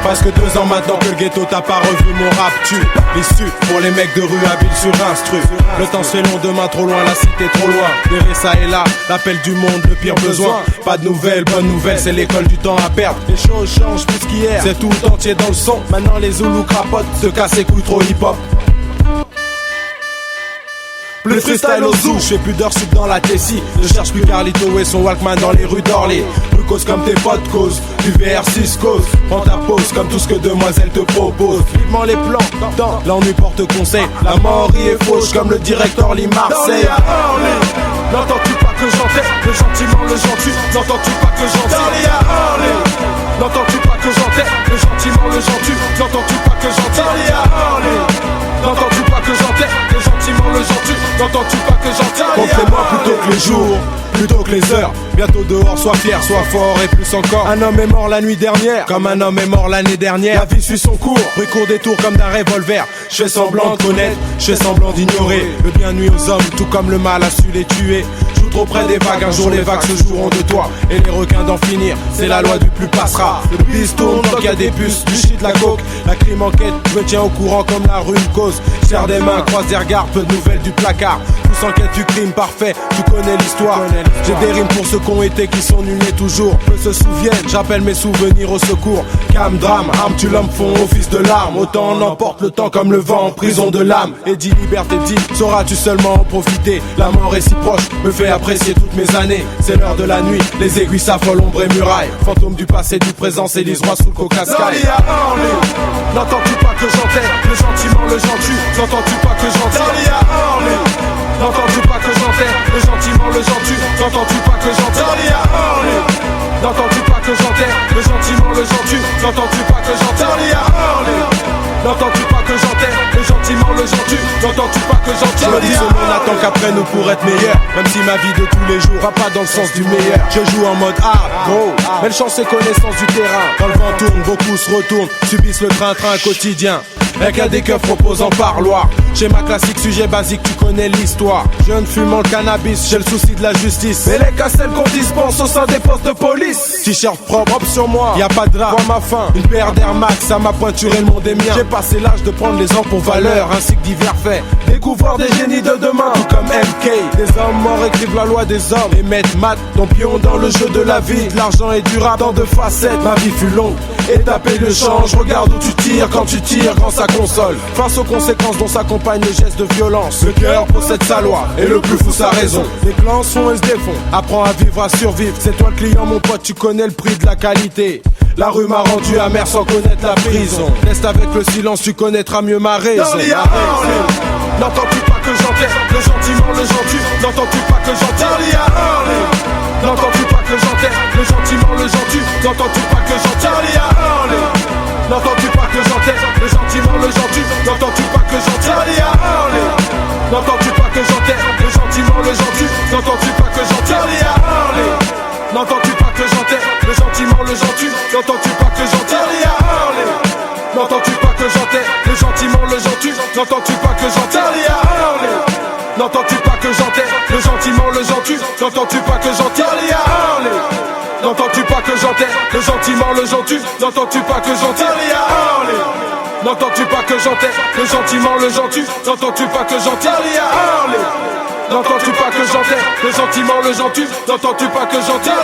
Presque 2 ans maintenant que le ghetto t'a pas revu mon rap tue. L'issue pour les mecs de rue habiles sur instru. Le temps se fait long, demain trop loin, la cité trop loin. Derrière ça et là, l'appel du monde, le pire besoin. Pas de nouvelles, bonne nouvelle, c'est l'école du temps à perdre. Les choses changent plus qu'hier, c'est tout entier dans le son. Maintenant les Zoulous crapotent, se cassent les couilles trop hip hop. Plus freestyle au zoo, j'fais plus d'heures sup dans la Tessie. Je cherche plus Carlito et son Walkman dans les rues d'Orly. Plus cause comme tes potes cause, du VR6 cause. Prends ta pause comme tout ce que demoiselle te propose. Vivement les plans, dans l'ennui porte conseil. La mort y est fauche comme le directeur Lee Marseille. N'entends-tu pas que j'enterre le gentiment le gentil? N'entends-tu pas que j'enterre? N'entends-tu pas que j'enterre le gentiment le gentil? N'entends-tu pas que j'enterre? N'entends-tu pas que j'enterre le gentiment le gentil? N'entends-tu pas que j'enterre? Comptez-moi plutôt que les jours, plutôt que les heures. Bientôt dehors, sois fier, sois fort et plus encore. Un homme est mort la nuit dernière, comme un homme est mort l'année dernière. La vie suit son cours, rue court des tours comme d'un revolver. Je fais semblant de connaître, je fais semblant d'ignorer. Le bien nuit aux hommes, tout comme le mal a su les tuer. Joue trop près des vagues, un jour les vagues se joueront de toi. Et les requins d'en finir, c'est la loi du plus passera. Le bis tourne tant qu'il y a des puces, du shit, la coke. La crime enquête, je me tiens au courant comme la rue me cause. Serre des mains, croise des regards, peu de nouvelles du placard. Tous enquête du crime parfait, tu connais l'histoire. J'ai des rimes pour ceux qui ont été, qui sont nuls et toujours peu se souviennent, j'appelle mes souvenirs au secours. Cam, drame, arme, tu l'homme font office de larmes. Autant on emporte le temps comme le vent en prison de l'âme. Et dit liberté dit, sauras-tu seulement en profiter? La mort est si proche, me fait apprécier toutes mes années. C'est l'heure de la nuit, les aiguilles s'affolent, ombre et murailles. Fantôme du passé, du présent, c'est l'Isrois sous le coca sky. N'entends-tu pas que j'enterre le gentiment le gentil? N'entends-tu pas que j'enterre? N'entends-tu pas que j'enterre le gentiment le gentil? N'entends-tu pas que j'enterre? N'entends-tu pas que j'enterre le gentiment le gentil? N'entends-tu pas que j'enterre? N'entends-tu pas que j'enterre le gentiment le gentil? N'entends-tu pas que j'enterre? Je me dis on n'attend qu'après nous pour être meilleur. Même si ma vie de tous les jours va pas dans le sens du meilleur. Je joue en mode hard, gros. Belle chance et connaissance du terrain. Quand le vent tourne, beaucoup se retournent, subissent le train-train quotidien. Avec un des keufs repose en parloir. Schéma classique, sujet basique, tu connais l'histoire. Jeune fumant le cannabis, j'ai le souci de la justice. Mais les casselles qu'on dispense au sein des postes de police. T-shirt propre sur moi, y a pas de drap, vois ma faim. Une paire d'Air Max, ça m'a pointuré, le monde est mien. J'ai passé l'âge de prendre les ans pour valeur, ainsi que divers faits. Découvreur des génies de demain, tout comme MK. Des hommes morts écrivent la loi des hommes et mettent mat ton pion dans le jeu de la vie. De l'argent et du rap, dans de facettes. Ma vie fut longue, étapée de change. Regarde où tu tires, quand tu tires, quand ça console. Face aux conséquences dont s'accompagnent les gestes de violence. Le cœur possède sa loi et le plus fou sa raison. Les plans sont et se défont. Apprends à vivre, à survivre. C'est toi le client mon pote, tu connais le prix de la qualité. La rue m'a rendu amer sans connaître la prison. Reste avec le silence, tu connaîtras mieux ma raison. N'entends-tu pas que j'enterre le gentiment le gentil? N'entends-tu pas que j'enterre? N'entends-tu pas que j'enterre le gentiment le gentil? N'entends-tu pas que j'enterre? N'entends-tu pas que j'enterre le gentiment le gentil? N'entends-tu pas que j'enterre? N'entends-tu pas que j'enterre le gentiment le gentil? N'entends-tu pas que j'enterre? N'entends-tu pas que j'enterre le gentiment le gentil? N'entends-tu pas que j'enterre? N'entends-tu pas que j'enterre le gentiment le gentil? N'entends-tu pas que j'enterre? N'entends-tu pas que j'enterre le gentiment le gentil? N'entends-tu pas que j'enterre? N'entends-tu pas que j'enterre le gentiment le gentil? N'entends-tu pas que j'enterre? N'entends-tu pas que j'enterre le gentiment le gentil? N'entends-tu pas que j'enterre? N'entends-tu pas que j'enterre le gentiment le gentil? N'entends-tu pas que j'enterre?